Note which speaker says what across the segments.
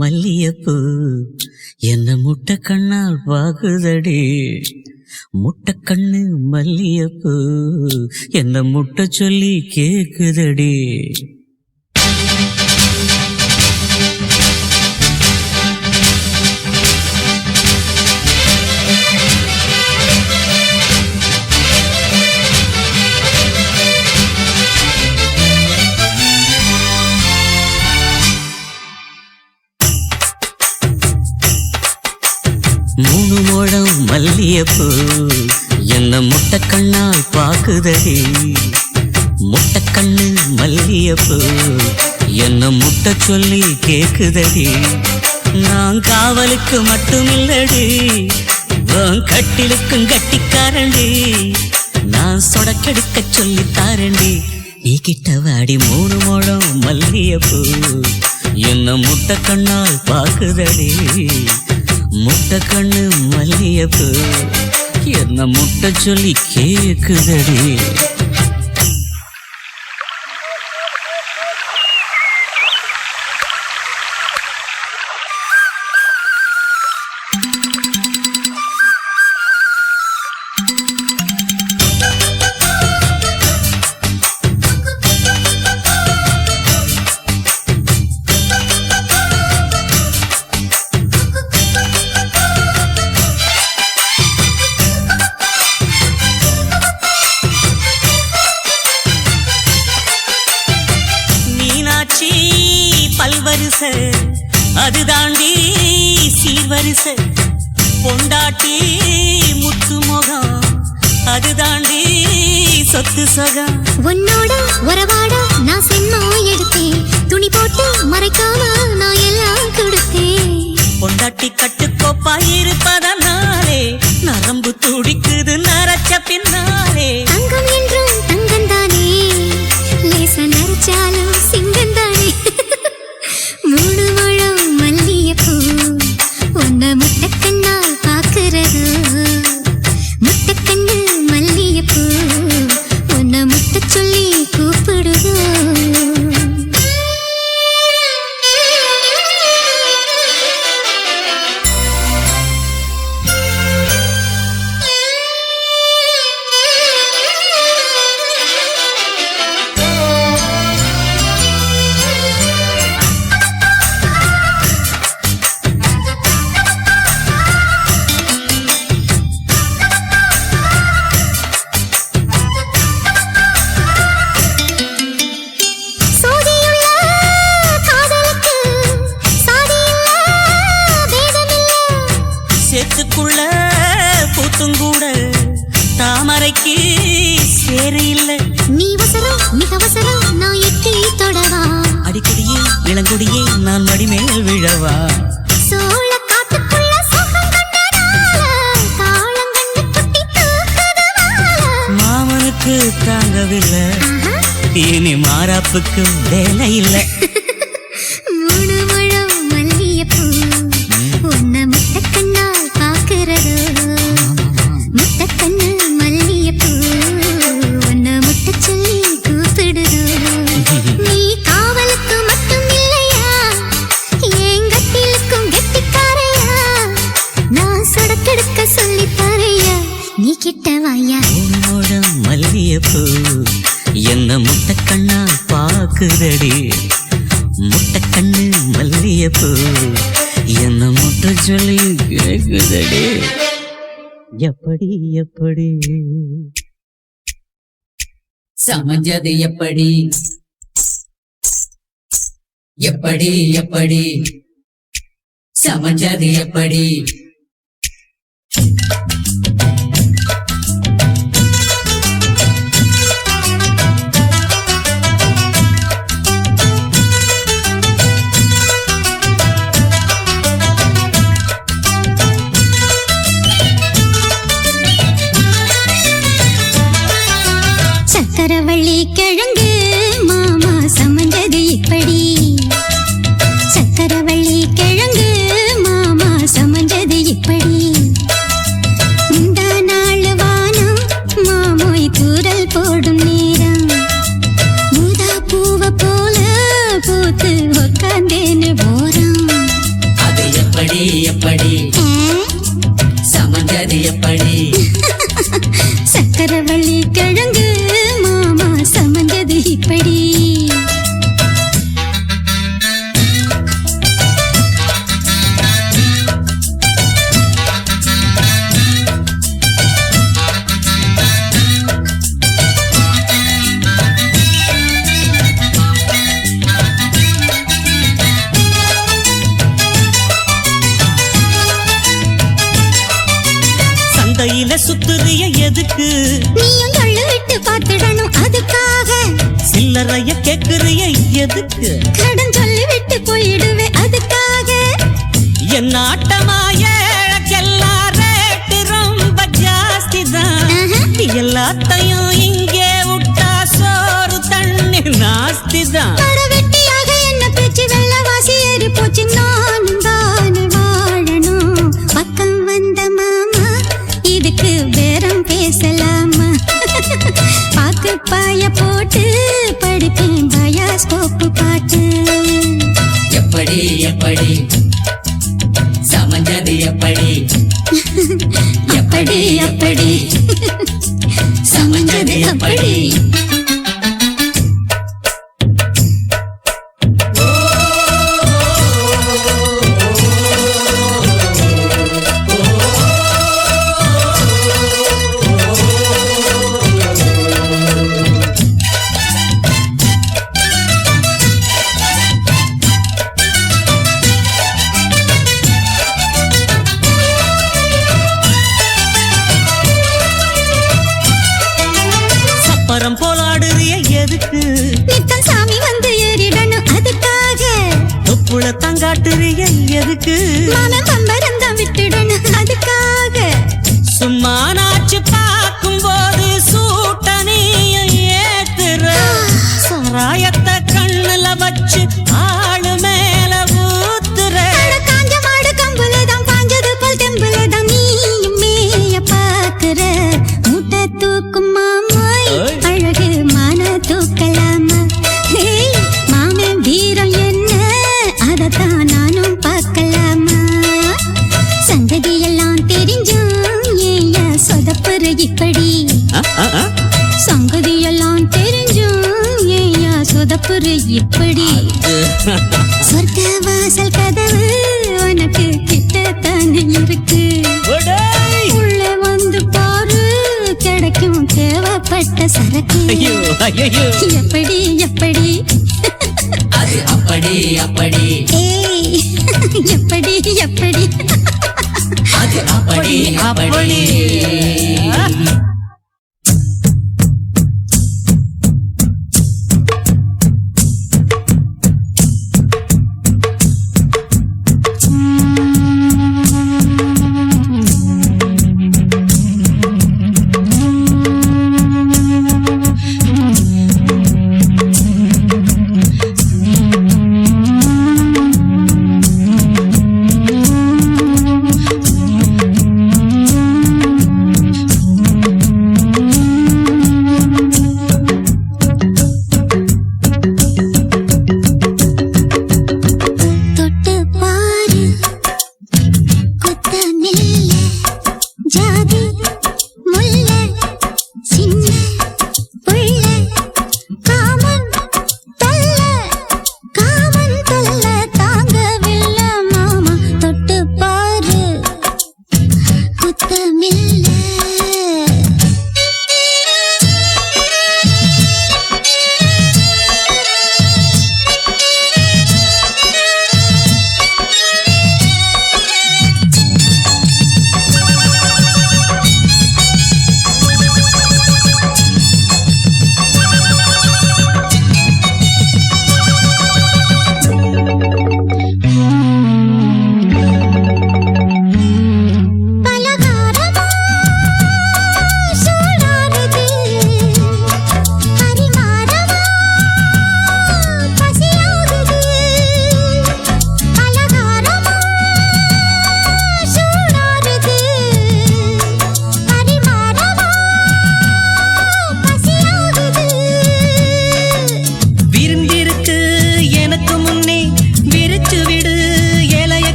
Speaker 1: மல்லியப்பூ என்ன முட்டை கண்ணால் பாக்குதடி. முட்டை கண்ணு மல்லியப்பூ என்ன முட்டை சொல்லி கேக்குதடி. மூணு முழம் மல்லியப்பூ என்ன முட்டை கண்ணால் பாக்குதடி. முட்டை கண்ணு மல்லியப்பூ என்ன முட்டை சொல்லி கேக்குதடி. நான் காவலுக்கு மட்டுமில்லடி, கட்டிலுக்கும் கட்டிக்காரண்டி. நான் சொடக்கெடுக்க சொல்லி தாரண்டி. நீ கிட்ட வாடி மூணு முழம் மல்லியப்பூ என்ன முட்டை கண்ணால் பாக்குதடி. முட்டை கண்ணு மல்லியப்பூ என்ன முட்டை சொல்லி கேக்குதடி. பல்வரிச அது தாண்டி சீர்வரிச. பொண்டாட்டி முத்து முகம் அது தாண்டி சொத்து சகம்.
Speaker 2: உன்னோட உறவாட நான் சென்மா எடுத்தேன். துணி போட்டு மறைக்காம நான் எல்லாம் கொடுத்தேன்.
Speaker 1: பொண்டாட்டி கட்டுக்கோப்பாயிருப்பதனாலே நரம்பு துடிக்குது நரச்ச பின்னாலே.
Speaker 2: தங்கம் என்றும் தங்கம் தானே, லேச நரைச்சாலும் சிங்கம் தானே. மூணு முழம் மல்லியப்பூ உன்னை முட்டை கண்ணால் பாக்குறது. முட்டை கண்ணு மல்லியப்பூ உன்னை முட்டை சொல்லி கூப்பிடுது.
Speaker 1: சேத்துக்குள்ள பூத்துங்கூட தாமரைக்கு சேரு இல்ல.
Speaker 2: நீ வசரம் மிக வசரம் நான் எட்டி தொடவா.
Speaker 1: அடிக்கடியே இளங்குடியே நான் மடிமேல் விழவா.
Speaker 2: சோழ காட்டுக்குள்ள சுகம் கண்டதால தாளம் கண்டு குட்டி தூக்குதவால.
Speaker 1: மாமனுக்கு தாங்கவில்லை, இனி மாறாப்புக்கு வேலை இல்லை.
Speaker 2: மூணு முழம் மல்லியப்பூ உன்னை முட்டை கண்ணால் பாக்குறது. முட்டை கண்ணு மல்லியப்பூ உன்னை முட்டை சொல்லி கூப்பிடுது. நீ காவலுக்கு மட்டும் இல்லையா, என் கட்டிலுக்கும் கெட்டிக்காரையா. நான் சொடக்கெடுக்க சொல்லி தரையா, நீ கிட்ட வாயா.
Speaker 1: உன்னோட மல்லியப்பூ என்ன முட்டை கண்ணால் பாக்குதடி. முட்டை கண்ணு மல்லியப்பூ என்ன முட்டை சொல்லி கேக்குதடி. எப்படி எப்படி
Speaker 3: சமஞ்சது எப்படி எப்படி எப்படி சமஞ்சது எப்படி.
Speaker 2: சக்கரவள்ளி கிழங்கு மாமா சமஞ்சது இப்படி. சக்கரவள்ளி கிழங்கு மாமா சமஞ்சது
Speaker 3: எப்படி எப்படி சமஞ்சது எப்படி
Speaker 2: சக்கரவள்ளி கிழங்கு மாமா சமஞ்சது இப்படி
Speaker 1: சந்தையில சுத்துறிய எதுக்கு
Speaker 2: நீயும் தொள்ளு விட்டு பார்த்துடணும் அதுக்காக
Speaker 1: சில்லறைய கேக்குறிய எதுக்கு
Speaker 2: கடன் சொல்லி விட்டு போயிடுவே அதுக்காக
Speaker 1: என் ஆட்டமா ஏழக்கெல்லாம் ரேட்டு ரொம்ப ஜாஸ்தி தான் எல்லாத்தையும் இங்கே விட்டா சோறு தண்ணி நாஸ்தி தான்
Speaker 2: வெட்டியாக என்ன பேச்சு வெள்ளவாசி ஏறி போச்சு நானும் தானே வாழணும் பக்கம் வந்த மாமா இதுக்கு பேரம் பேசலாமா பாக்கு பாய போட்டு படிப்பேன் பயாஸ்கோப்பு பாட்டு
Speaker 3: எப்படி எப்படி சமஞ்சது எப்படி
Speaker 2: எப்படி எப்படி
Speaker 3: சமஞ்சது எப்படி
Speaker 1: சப்பரம் போலாடுறிய எதுக்கு
Speaker 2: நித்தம் சாமி வந்து ஏறிடணும் அதுக்காக
Speaker 1: தொப்புள தங்காட்டுறிய எதுக்கு
Speaker 2: மாமன் பம்பரம் தான் விட்டுடணும் அதுக்காக
Speaker 1: சும்மா நாச்சு பார்க்கும் போது சூட்டனையும் ஏத்துற சாராயத்தை கண்ணுல வச்சு ஆளு மேல ஊத்துற
Speaker 2: காஞ்ச மாடு கம்புலதான் பாஞ்சது போல் தெம்புலதான் நீயும் மேய பாக்குற மூட்டை தூக்கும் மாமாய் அழகு மான தூக்கலாமா மாமன் வீரம் என்ன அதத்தான் நானும் பார்க்கலாமா சங்கதி எல்லாம் தெரிஞ்சும் ஏயா சொதப்புற இப்படி சங்கதி எல்லாம் தெரிஞ்சும் ஏயா சொதப்புற இப்படி சொர்க்க வாசல் கதவு உனக்கு கிட்டத்தானே இருக்கு உள்ள வந்து பாரு கிடைக்கும் தேவைப்பட்ட சரக்கு எப்படி எப்படி
Speaker 3: அது அப்படி அப்படி
Speaker 2: ஏய் எப்படி எப்படி
Speaker 3: அது அப்படி அப்படி
Speaker 2: தொட்டு பாரு கொத்தமில்ல ஜாதி முல்ல சின்ன புள்ள காமன் தொல்ல தாங்கவில்லை மாமா தொட்டு பாரு குத்தமில்ல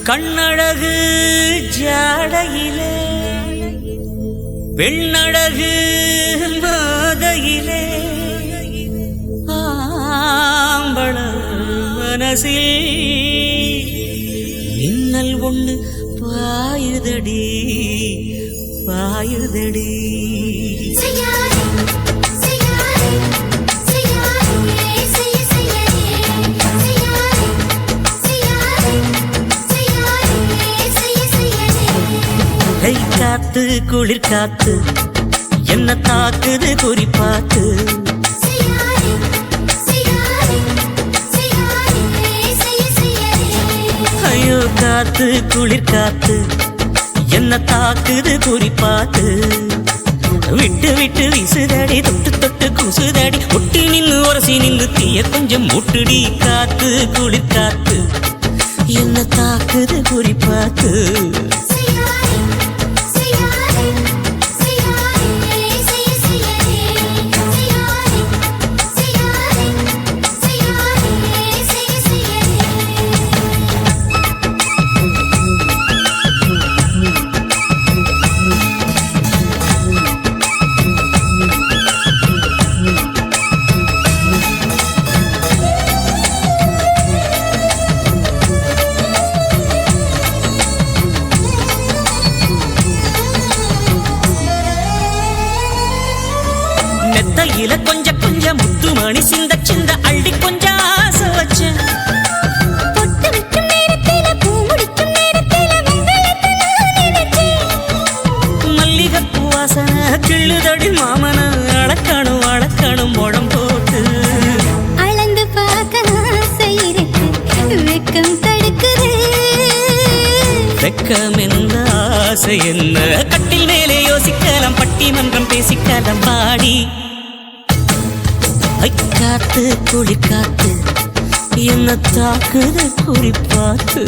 Speaker 1: கண்ணழகு ஜாடையிலே பெண்ணழகு மாதையிலே ஆம்பள மனசில் மின்னல் ஒண்ணு பாயுதடி பாயுதடி. கை காத்து குளிர் காத்து என்ன தாக்குது குறிப்பாத்து. ஐயோ காத்து குளிர் காத்து என்ன தாக்குது குறிப்பாத்து. விட்டு விட்டு வீசுதடி தொட்டு தொட்டு கூசுதடி ஒட்டி நின்னு உரசி நின்று தீய கொஞ்சம் முட்டுடி. காத்து குளிர் காத்து என்ன தாக்குது குறிப்பாத்து. மெத்தையில கொஞ்சம் கொஞ்சம் முத்துமணி சிந்த சிந்த அள்ளி கொஞ்சம் ஆசை வச்சேன். மல்லிகைப்பூ வாசனை கிள்ளுதடி மாமன அளக்கணும் அளக்கணும் முழம் போட்டு
Speaker 2: அளந்து பார்க்க ஆசை இருக்கு வெக்கம் தடுக்குது.
Speaker 1: வெக்கம் என்ன ஆசை என்ன கட்டில் மேலே யோசிக்கலாம் பட்டிமன்றம் பேசிக்கலாம் பாடி. காத்து குளிர் காத்து என்ன தாக்குது குறிப்பாத்து.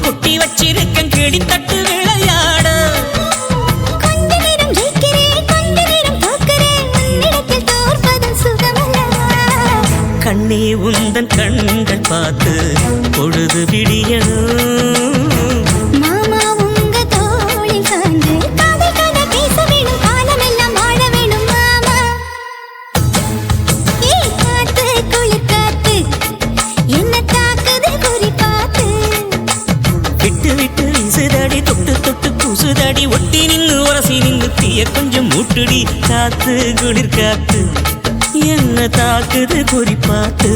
Speaker 1: கொட்டி வச்சிருக்கேன் கேடி தட்டு விளையாட.
Speaker 2: கொஞ்ச நேரம் ஜெயிக்கிறேன் கொஞ்ச நேரம் தோக்கிறேன் உன்னிடத்தில் தோற்பதும் சுகமல்லவா.
Speaker 1: கண்ணே உந்தன் கண்கள் பார்த்து பொழுது விடியணும்.
Speaker 2: மாமா உங்க தோளில் சார்ந்து காதல் கதை பேச வேணும் காலமெல்லாம் வாழ வேணும் மாமா. ஏ காத்து குளிர் காத்து என்ன தாக்குது குறிப்பாத்து.
Speaker 1: விட்டு விட்டு வீசுதடி தொட்டு தொட்டு கூசுதடி ஒட்டி நின்று உரசி நின்று தீய கொஞ்சம் மூட்டுடி. காத்து குளிர் காத்து என்ன தாக்குது குறிப்பாத்து.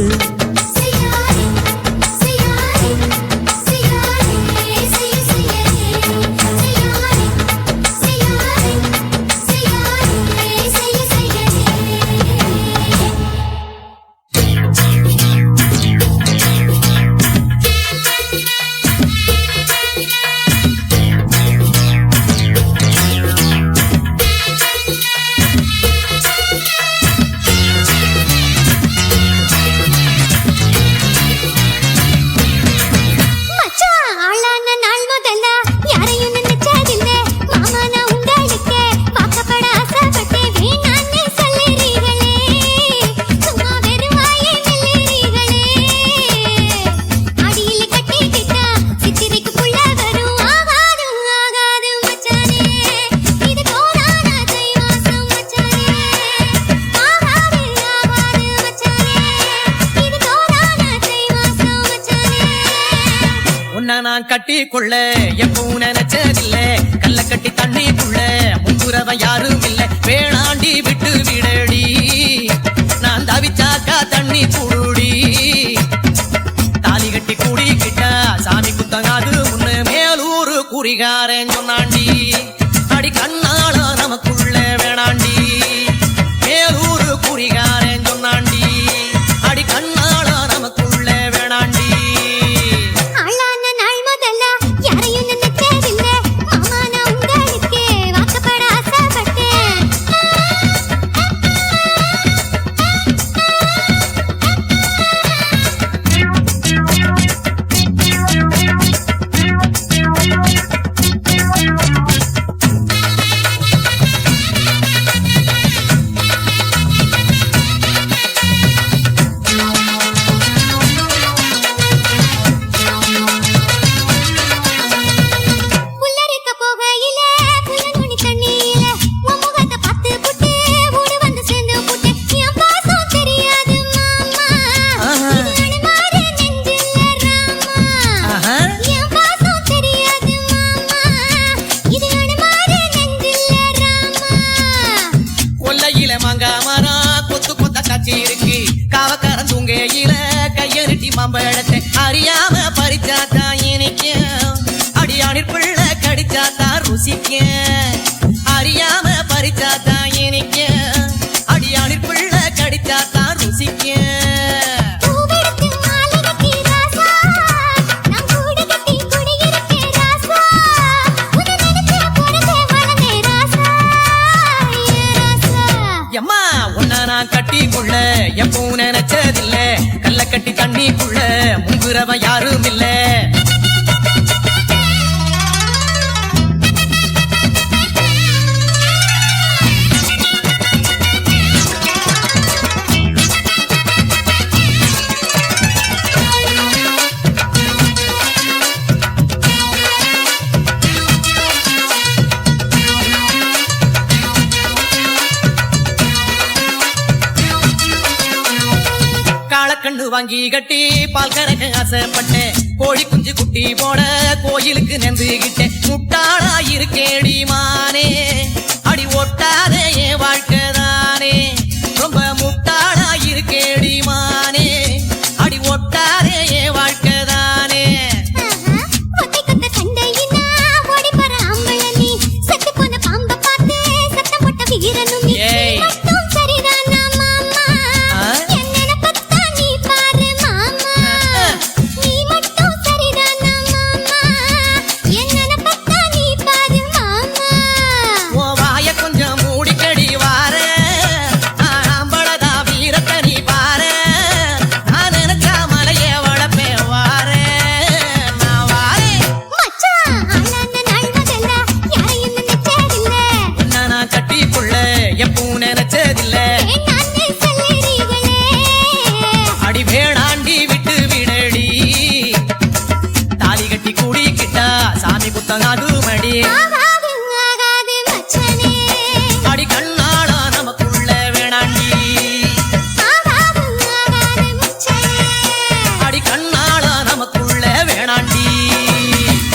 Speaker 3: நான் கட்டி கொள்ள எப்பவும் நினைச்சதில்ல. கல்ல கட்டி தண்ணிக்குள்ள முங்குறவன் யாரும் இல்ல. வேணாண்டி விட்டு விடடி நான் தவிச்சாக்கா தண்ணி குடுடி. தாலி கட்டி கூடிக்கிட்ட சாமி குத்தங்காது முன்னு மேலூரு குறிகாரன் சொன்னாண்டி. அடி கண்ணால நமக்குள்ள வேணாண்டி மேலூரு குறிகார பூங்கையில கையெழுட்டி மாம்பழத்தை அறியாம பறிச்சாத்தான் இனிக்கும் அடியானிற் பிள்ளை கடிச்சாத்தான் ருசிக்கும் அறியாம பறிச்சாத்தான் இனிக்கும் அடியானிற் பிள்ளை கடிச்சாத்தான் ருசிக்கும்
Speaker 2: பூவெடுத்து மாலை கட்டி ராசா நான் கூடு கட்டி குடியிருக்கேன் ராசா உன்னை நினைச்சு பிறந்தே வளர்ந்தே ராசா ஏ ராசா
Speaker 3: எம்மா உன்ன நான் கட்டிக்குள்ள எப்பவும் நினைச்சதில்ல கல்ல கட்டி தண்ணிக்குள்ள முங்குறவன் யாரும் இல்ல காளக்கண்ணு வாங்கி கட்டி பால் கறக்க ஆசைப்பட்டேன் கோழி குஞ்சு குட்டி போட கோயிலுக்கு நெந்துகிட்டேன் முட்டாளா இருக்கேடி மானே அடி ஒட்டாதே என் வாழ்க்கை தானே ரொம்ப முட்டாளா இருக்கேடி மானே அடி ஒட்டாதே என் வாழ்க்கை தானே
Speaker 2: ஒத்தை கொத்த சண்டையினா ஓடி போற ஆம்பள நீ செத்து போன பாம்ப பார்த்து சத்தம் போட்ட வீரனும் நீ
Speaker 3: ஏய்.
Speaker 2: மட்டும் சரிதானா மாமா என்னென்ன பத்தா நீ பாரு மாமா நீ மட்டும் சரிதானா மாமா என்னென்ன பத்தா நீ பாரு மாமா
Speaker 3: உன் வாய கொஞ்சம் மூடிக்கடி வார ஆம்பளதா வீரத்தை நீ பாரு நான் நினைச்சா மலைய வளப்பேன் வார நான் வாரேன்
Speaker 2: மச்சான் ஆளான நாள் முதல்ல யாரையும் நினைச்சதில்ல
Speaker 3: உன்னை நான் கட்டிக்குள்ள எப்பவும் நினைச்சதில்ல
Speaker 2: நானே சொல்லுறீங்களே
Speaker 3: அடி வேணாண்டி விட்டு விடடி தாலி கட்டி கூடிக்கிட்டா சாமி புத்தகம் ஆகுமடி